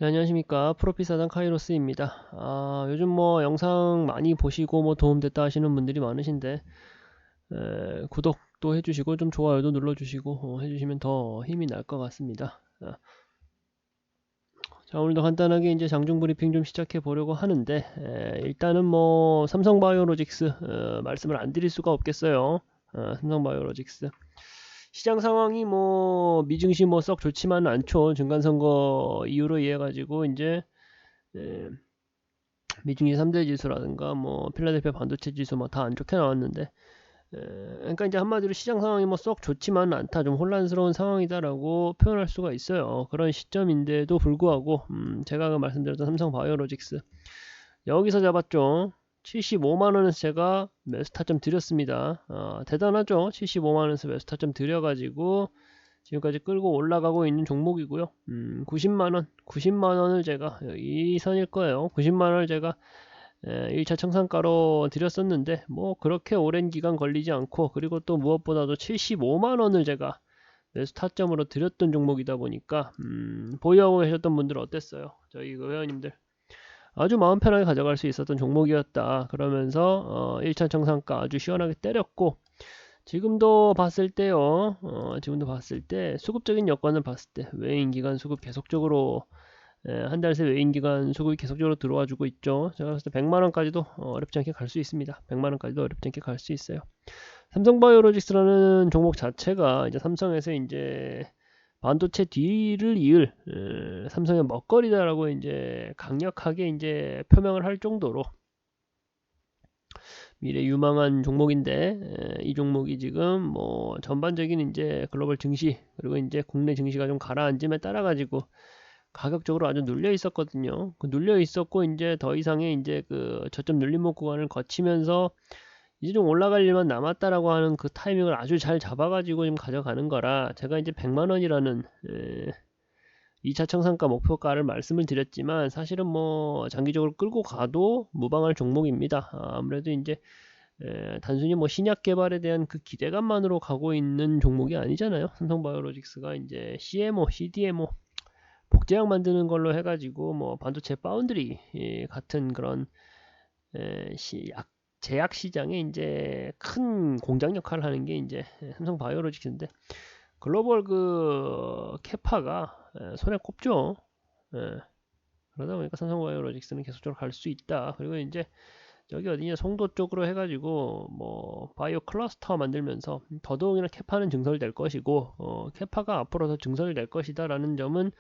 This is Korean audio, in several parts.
네, 안녕하십니까. 프로피사단 카이로스입니다. 요즘 뭐 영상 많이 보시고 뭐 도움됐다 하시는 분들이 많으신데, 구독도 해주시고 좀 좋아요도 눌러주시고 해주시면 더 힘이 날 것 같습니다. 자, 오늘도 간단하게 이제 장중 브리핑 좀 시작해 보려고 하는데, 일단은 뭐 삼성바이오로직스 말씀을 안 드릴 수가 없겠어요. 삼성바이오로직스 시장 상황이 뭐 미증시 뭐 썩 좋지만은 않죠. 중간선거 이후로 이해 가지고 이제 에, 미중이 3대 지수라든가 뭐 필라델피아 반도체 지수 뭐 다 안 좋게 나왔는데, 그러니까 이제 한마디로 시장 상황이 뭐 썩 좋지만은 않다, 좀 혼란스러운 상황이다라고 표현할 수가 있어요. 그런 시점인데도 불구하고 제가 말씀드렸던 삼성바이오로직스 여기서 잡았죠. 75만원에서 제가 매수 타점 드렸습니다. 대단하죠. 75만원에서 매수 타점 드려가지고 지금까지 끌고 올라가고 있는 종목이고요. 90만원을 제가 이 선일 거예요. 90만원을 제가 1차 청산가로 드렸었는데 뭐 그렇게 오랜 기간 걸리지 않고, 그리고 또 무엇보다도 75만원을 제가 매수 타점으로 드렸던 종목이다 보니까 보유하고 계셨던 분들 어땠어요? 저희 그 회원님들 아주 마음 편하게 가져갈 수 있었던 종목이었다 그러면서 1차 청산가 아주 시원하게 때렸고, 지금도 봤을 때요, 지금도 봤을 때 수급적인 여건을 봤을 때 외인 기관 수급 계속적으로 한 달 새 외인 기관 수급이 계속적으로 들어와 주고 있죠. 제가 봤을 때 100만 원까지도 어렵지 않게 갈 수 있습니다. 100만 원까지도 어렵지 않게 갈 수 있어요. 삼성바이오로직스라는 종목 자체가 이제 삼성에서 이제 반도체 뒤를 이을 삼성의 먹거리다라고 이제 강력하게 이제 표명을 할 정도로 미래 유망한 종목인데, 이 종목이 지금 뭐 전반적인 이제 글로벌 증시 그리고 이제 국내 증시가 좀 가라앉음에 따라 가지고 가격적으로 아주 눌려 있었거든요. 그 눌려 있었고 이제 더 이상의 이제 그 저점 눌림목 구간을 거치면서 이제 좀 올라갈 일만 남았다라고 하는 그 타이밍을 아주 잘 잡아가지고 지금 가져가는 거라, 제가 이제 100만 원이라는 2차 청산가 목표가를 말씀을 드렸지만 사실은 뭐 장기적으로 끌고 가도 무방할 종목입니다. 아무래도 이제 단순히 뭐 신약 개발에 대한 그 기대감만으로 가고 있는 종목이 아니잖아요. 삼성바이오로직스가 이제 CMO, CDMO 복제약 만드는 걸로 해가지고 뭐 반도체 파운드리 같은 그런 제약 시장에 이제 큰 공장 역할을 하는 게 이제 삼성바이오로직스인데, 글로벌 그 캐파가 손에 꼽죠. 그러다 보니까 삼성바이오로직스는 계속적으로 갈 수 있다. 그리고 이제 여기 어디냐, 송도 쪽으로 해가지고 뭐 바이오 클러스터 만들면서 더더욱이나 캐파는 증설될 것이고, 캐파가 앞으로 더 증설될 것이다라는 점은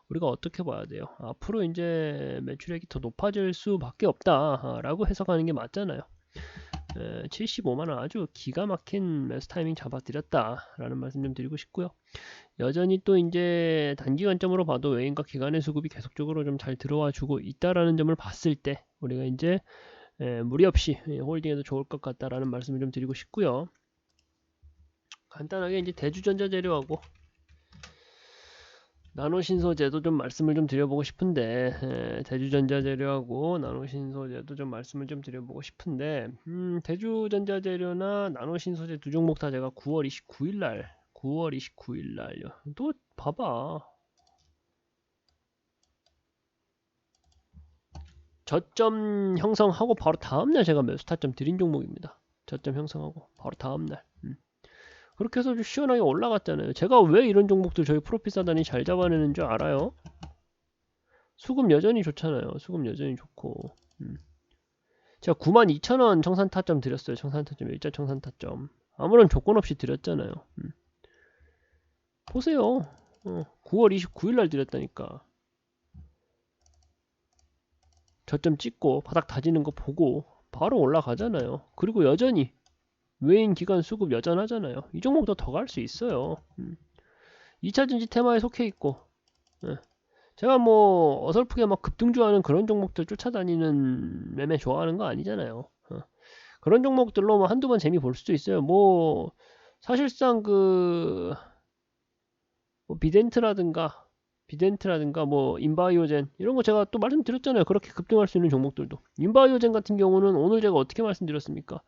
우리가 어떻게 봐야 돼요? 앞으로 이제 매출액이 더 높아질 수밖에 없다라고 해석하는 게 맞잖아요. 75만원 아주 기가 막힌 매수 타이밍 잡아드렸다라는 말씀 좀 드리고 싶고요. 여전히 또 이제 단기 관점으로 봐도 외인과 기관의 수급이 계속적으로 좀 잘 들어와 주고 있다라는 점을 봤을 때 우리가 이제 무리 없이 홀딩해도 좋을 것 같다라는 말씀을 좀 드리고 싶고요. 간단하게 이제 대주전자재료하고 나노신소재도 좀 말씀을 좀 드려보고 싶은데, 대주전자재료하고 나노신소재도 좀 말씀을 좀 드려보고 싶은데, 대주전자재료나 나노신소재 두 종목 다 제가 9월 29일 날요. 또 봐봐. 저점 형성하고 바로 다음날 제가 매수 타점 드린 종목입니다. 저점 형성하고 바로 다음날. 그렇게 해서 좀 시원하게 올라갔잖아요. 제가 왜 이런 종목들 저희 프로핏사단이 잘 잡아내는 줄 알아요? 수급 여전히 좋잖아요. 수급 여전히 좋고. 제가 92,000원 청산 타점 드렸어요. 청산 타점, 일자 청산 타점. 아무런 조건 없이 드렸잖아요. 보세요. 9월 29일 날 드렸다니까. 저점 찍고 바닥 다지는 거 보고 바로 올라가잖아요. 그리고 여전히 외인 기관 수급 여전하잖아요. 이 종목도 더 갈 수 있어요. 2차전지 테마에 속해 있고, 제가 뭐 어설프게 막 급등주하는 그런 종목들 쫓아다니는 매매 좋아하는 거 아니잖아요. 그런 종목들로 뭐 한두 번 재미 볼 수도 있어요. 뭐 사실상 그 뭐 비덴트라든가 뭐 인바이오젠 이런 거 제가 또 말씀드렸잖아요. 그렇게 급등할 수 있는 종목들도. 인바이오젠 같은 경우는 오늘 제가 어떻게 말씀드렸습니까?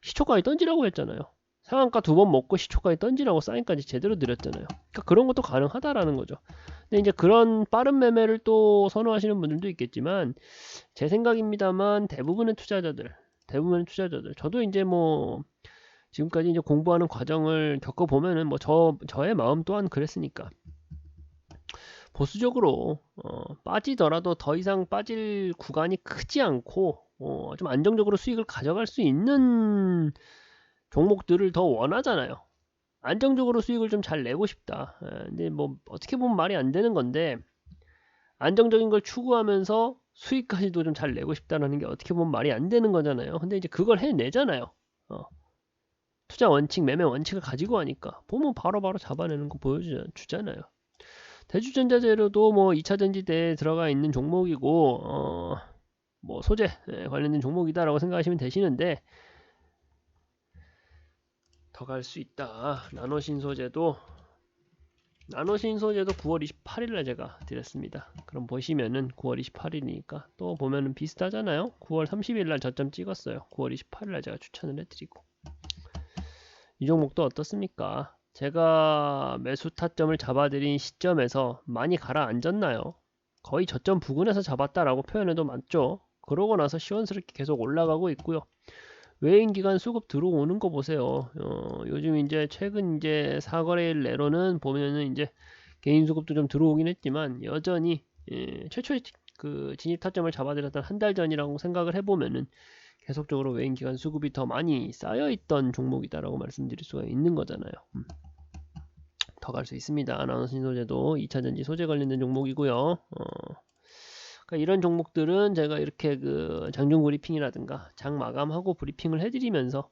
시초가에 던지라고 했잖아요. 상한가 2번 먹고 시초까지 던지라고 사인까지 제대로 드렸잖아요. 그러니까 그런 것도 가능하다라는 거죠. 근데 이제 그런 빠른 매매를 또 선호하시는 분들도 있겠지만 제 생각입니다만 대부분의 투자자들 저도 이제 뭐 지금까지 이제 공부하는 과정을 겪어보면은 뭐 저의 마음 또한 그랬으니까 보수적으로 빠지더라도 더 이상 빠질 구간이 크지 않고 좀 안정적으로 수익을 가져갈 수 있는 종목들을 더 원하잖아요. 안정적으로 수익을 좀 잘 내고 싶다. 근데 뭐 어떻게 보면 말이 안 되는 건데 안정적인 걸 추구하면서 수익까지도 좀 잘 내고 싶다라는 게 어떻게 보면 말이 안 되는 거잖아요. 근데 이제 그걸 해내잖아요. 투자 원칙, 매매 원칙을 가지고 하니까 보면 바로바로 잡아내는 거 보여주잖아요. 대주전자재료도 뭐 2차 전지대에 들어가 있는 종목이고 뭐 소재 관련된 종목이다라고 생각하시면 되시는데 더 갈 수 있다. 나노신소재도 9월 28일날 제가 드렸습니다. 그럼 보시면은 9월 28일이니까 또 보면은 비슷하잖아요. 9월 30일날 저점 찍었어요. 9월 28일날 제가 추천을 해드리고 이 종목도 어떻습니까? 제가 매수 타점을 잡아드린 시점에서 많이 가라앉았나요? 거의 저점 부근에서 잡았다라고 표현해도 맞죠? 그러고 나서 시원스럽게 계속 올라가고 있고요. 외인기관 수급 들어오는 거 보세요. 요즘 이제 최근 이제 4거래일 내로는 보면은 이제 개인 수급도 좀 들어오긴 했지만 여전히 최초의 그 진입 타점을 잡아드렸던 한 달 전이라고 생각을 해보면은 계속적으로 외인기관 수급이 더 많이 쌓여있던 종목이다라고 말씀드릴 수가 있는 거잖아요. 더 갈 수 있습니다. 나노신소재도 2차전지 소재 관련된 종목이고요. 그러니까 이런 종목들은 제가 이렇게 그 장중 브리핑이라든가 장 마감하고 브리핑을 해드리면서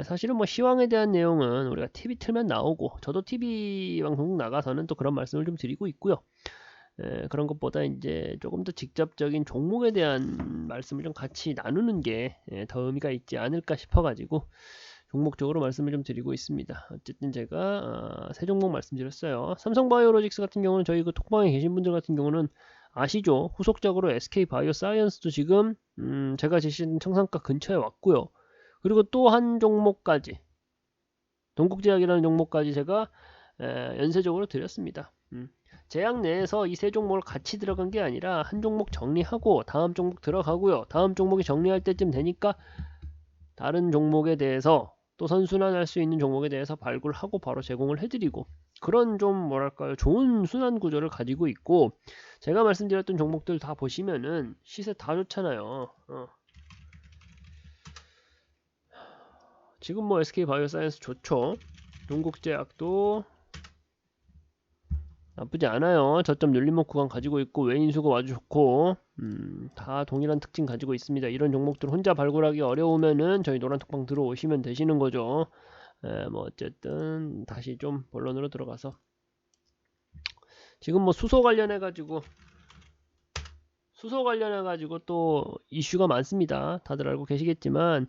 사실은 뭐 시황에 대한 내용은 우리가 TV 틀면 나오고 저도 TV 방송 나가서는 또 그런 말씀을 좀 드리고 있고요. 그런 것보다 이제 조금 더 직접적인 종목에 대한 말씀을 좀 같이 나누는 게 더 의미가 있지 않을까 싶어가지고 종목적으로 말씀을 좀 드리고 있습니다. 어쨌든 제가 세 종목 말씀드렸어요. 삼성바이오로직스 같은 경우는 저희 그 톡방에 계신 분들 같은 경우는 아시죠? 후속적으로 SK바이오사이언스도 지금 제가 제시한 청산가 근처에 왔고요. 그리고 또 한 종목까지 동국제약이라는 종목까지 제가 연쇄적으로 드렸습니다. 제약 내에서 이 세 종목을 같이 들어간 게 아니라 한 종목 정리하고 다음 종목 들어가고요. 다음 종목이 정리할 때쯤 되니까 다른 종목에 대해서 또 선순환할 수 있는 종목에 대해서 발굴하고 바로 제공을 해드리고 그런 좀 뭐랄까요 좋은 순환 구조를 가지고 있고 제가 말씀드렸던 종목들 다 보시면은 시세 다 좋잖아요. 지금 뭐 SK바이오사이언스 좋죠. 동국제약도 나쁘지 않아요. 저점 눌림목 구간 가지고 있고 외인수가 아주 좋고 다 동일한 특징 가지고 있습니다. 이런 종목들 혼자 발굴하기 어려우면은 저희 노란톡방 들어오시면 되시는 거죠. 뭐 어쨌든 다시 좀 본론으로 들어가서 지금 뭐 수소 관련해 가지고 또 이슈가 많습니다. 다들 알고 계시겠지만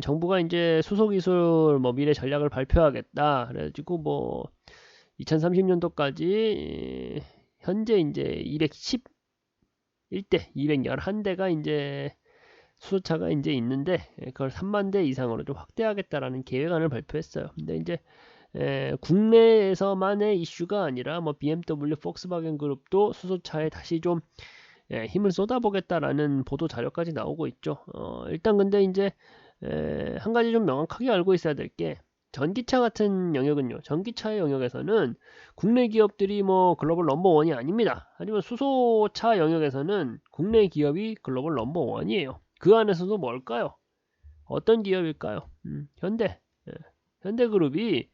정부가 이제 수소 기술 뭐 미래 전략을 발표하겠다. 그래가지고 뭐 2030년도까지 현재 이제 211대, 211대가 이제 수소차가 이제 있는데 그걸 3만 대 이상으로 좀 확대하겠다라는 계획안을 발표했어요. 근데 이제 국내에서만의 이슈가 아니라 뭐 BMW, 폭스바겐 그룹도 수소차에 다시 좀 힘을 쏟아보겠다라는 보도 자료까지 나오고 있죠. 일단 근데 이제 한 가지 좀 명확하게 알고 있어야 될 게 전기차 같은 영역은요. 전기차의 영역에서는 국내 기업들이 뭐 글로벌 넘버원이 아닙니다. 하지만 수소차 영역에서는 국내 기업이 글로벌 넘버원이에요. 그 안에서도 뭘까요? 어떤 기업일까요? 현대. 현대그룹이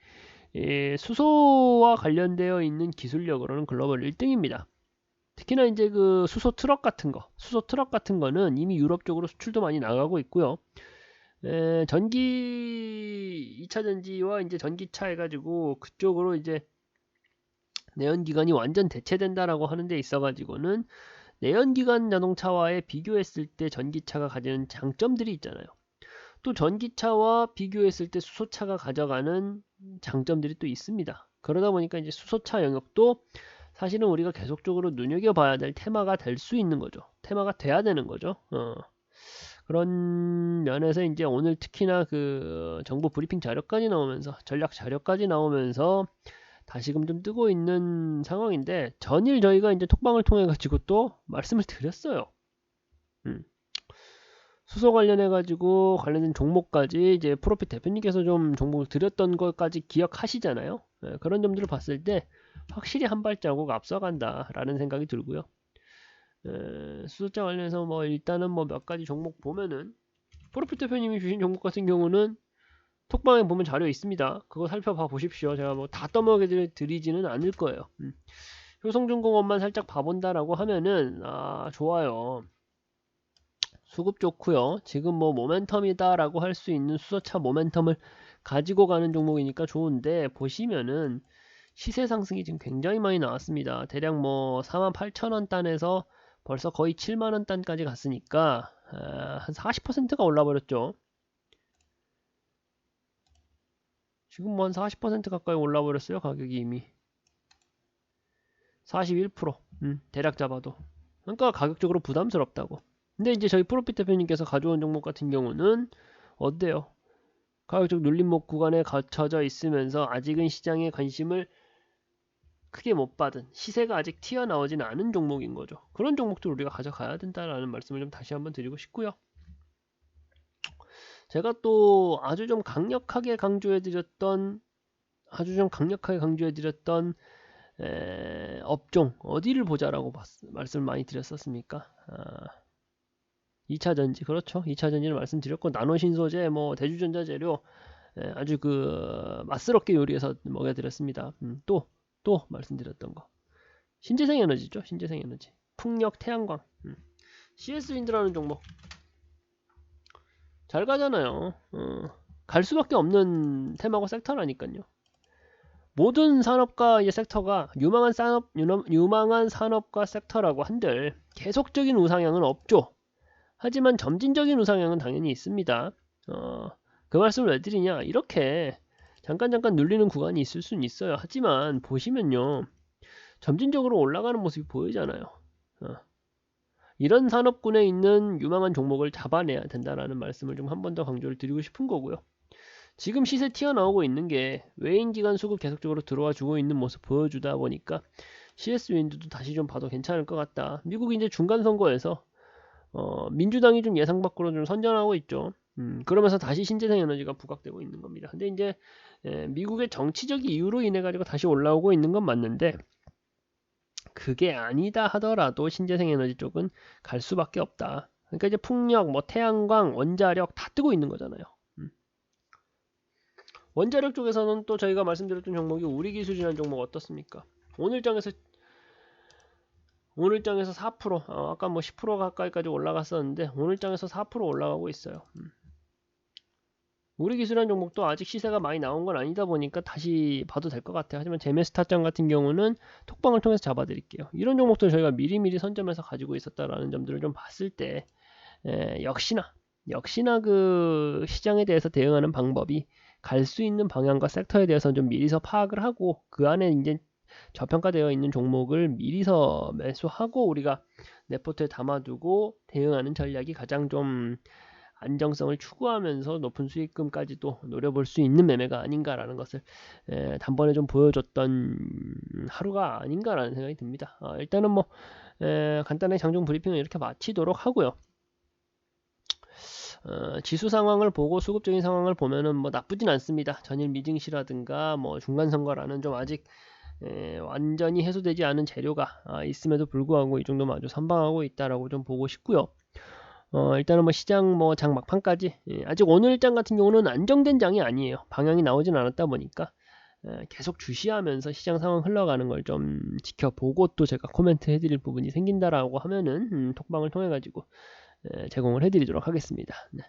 수소와 관련되어 있는 기술력으로는 글로벌 1등입니다. 특히나 이제 그 수소 트럭 같은 거는 이미 유럽 쪽으로 수출도 많이 나가고 있고요. 전기 2차 전지와 이제 전기차 해가지고 그쪽으로 이제 내연기관이 완전 대체된다라고 하는 데 있어가지고는 내연기관 자동차와의 비교했을 때 전기차가 가지는 장점들이 있잖아요. 또 전기차와 비교했을 때 수소차가 가져가는 장점들이 또 있습니다. 그러다 보니까 이제 수소차 영역도 사실은 우리가 계속적으로 눈여겨봐야 될 테마가 될 수 있는 거죠. 테마가 돼야 되는 거죠. 그런 면에서 이제 오늘 특히나 그 정부 브리핑 자료까지 나오면서 전략 자료까지 나오면서 다시금 좀 뜨고 있는 상황인데, 전일 저희가 이제 톡방을 통해 가지고 또 말씀을 드렸어요. 수소 관련해 가지고 관련된 종목까지 이제 프로핏 대표님께서 좀 종목을 드렸던 것까지 기억하시잖아요. 그런 점들을 봤을 때 확실히 한 발자국 앞서간다 라는 생각이 들고요. 수소차 관련해서 뭐 일단은 뭐 몇 가지 종목 보면은, 프로핏 대표님이 주신 종목 같은 경우는 톡방에 보면 자료 있습니다. 그거 살펴봐 보십시오. 제가 뭐 다 떠먹여 드리지는 않을 거예요. 효성중공업만 살짝 봐본다라고 하면은 좋아요. 수급 좋고요. 지금 뭐 모멘텀이다 라고 할 수 있는 수소차 모멘텀을 가지고 가는 종목이니까 좋은데, 보시면은 시세 상승이 지금 굉장히 많이 나왔습니다. 대략 뭐 48,000원 단에서 벌써 거의 7만원 단까지 갔으니까 한 40%가 올라버렸죠. 지금 뭐 한 40% 가까이 올라버렸어요. 가격이 이미 41%, 대략 잡아도. 그러니까 가격적으로 부담스럽다고. 근데 이제 저희 프로핏 대표님께서 가져온 종목 같은 경우는 어때요? 가격적 눌림목 구간에 갇혀져 있으면서 아직은 시장의 관심을 크게 못 받은, 시세가 아직 튀어나오진 않은 종목인 거죠. 그런 종목들 우리가 가져가야 된다라는 말씀을 좀 다시 한번 드리고 싶고요. 제가 또 아주 좀 강력하게 강조해드렸던 업종 어디를 보자라고 말씀을 많이 드렸었습니까? 2차전지, 그렇죠. 2차전지를 말씀드렸고, 나노신소재, 뭐 대주전자 재료, 아주 그 맛스럽게 요리해서 먹여드렸습니다. 또 말씀드렸던 거, 신재생에너지죠. 신재생에너지, 풍력, 태양광, CS윈드라는 종목 잘 가잖아요. 갈 수밖에 없는 테마고 섹터라니까요. 모든 산업과 이제 섹터가 유망한 산업과 섹터라고 한들 계속적인 우상향은 없죠. 하지만 점진적인 우상향은 당연히 있습니다. 그 말씀을 왜 드리냐, 이렇게 잠깐 눌리는 구간이 있을 수는 있어요. 하지만 보시면요, 점진적으로 올라가는 모습이 보이잖아요. 이런 산업군에 있는 유망한 종목을 잡아내야 된다라는 말씀을 좀 한 번 더 강조를 드리고 싶은 거고요. 지금 시세 튀어나오고 있는 게 외인기관 수급 계속적으로 들어와 주고 있는 모습 보여주다 보니까 CS윈드도 다시 좀 봐도 괜찮을 것 같다. 미국이 이제 중간 선거에서 민주당이 좀 예상 밖으로 좀 선전하고 있죠. 그러면서 다시 신재생에너지가 부각되고 있는 겁니다. 근데 이제 미국의 정치적 이유로 인해 가지고 다시 올라오고 있는 건 맞는데, 그게 아니다 하더라도 신재생에너지 쪽은 갈 수밖에 없다. 그러니까 이제 풍력, 뭐 태양광, 원자력 다 뜨고 있는 거잖아요. 원자력 쪽에서는 또 저희가 말씀드렸던 종목이 우리기술이라는 종목 어떻습니까? 오늘장에서 4%, 아까 뭐 10% 가까이까지 올라갔었는데 오늘장에서 4% 올라가고 있어요. 우리기술이라는 종목도 아직 시세가 많이 나온 건 아니다 보니까 다시 봐도 될 것 같아요. 하지만 제메스타장 같은 경우는 톡방을 통해서 잡아드릴게요. 이런 종목들 저희가 미리미리 선점해서 가지고 있었다라는 점들을 좀 봤을 때, 역시나 그 시장에 대해서 대응하는 방법이 갈 수 있는 방향과 섹터에 대해서는 좀 미리서 파악을 하고, 그 안에 이제 저평가되어 있는 종목을 미리서 매수하고 우리가 레포트에 담아두고 대응하는 전략이 가장 좀 안정성을 추구하면서 높은 수익금까지도 노려볼 수 있는 매매가 아닌가라는 것을 단번에 좀 보여줬던 하루가 아닌가라는 생각이 듭니다. 일단은 뭐 간단하게 장중 브리핑을 이렇게 마치도록 하고요. 지수 상황을 보고 수급적인 상황을 보면은 뭐 나쁘진 않습니다. 전일 미증시라든가 뭐 중간선거라는 좀 아직 완전히 해소되지 않은 재료가 있음에도 불구하고 이 정도면 아주 선방하고 있다라고 좀 보고 싶고요. 일단은 뭐 시장 뭐 장 막판까지, 아직 오늘장 같은 경우는 안정된 장이 아니에요. 방향이 나오진 않았다 보니까 계속 주시하면서 시장 상황 흘러가는 걸 좀 지켜보고, 또 제가 코멘트 해드릴 부분이 생긴다라고 하면은 톡방을 통해 가지고 제공을 해드리도록 하겠습니다. 네.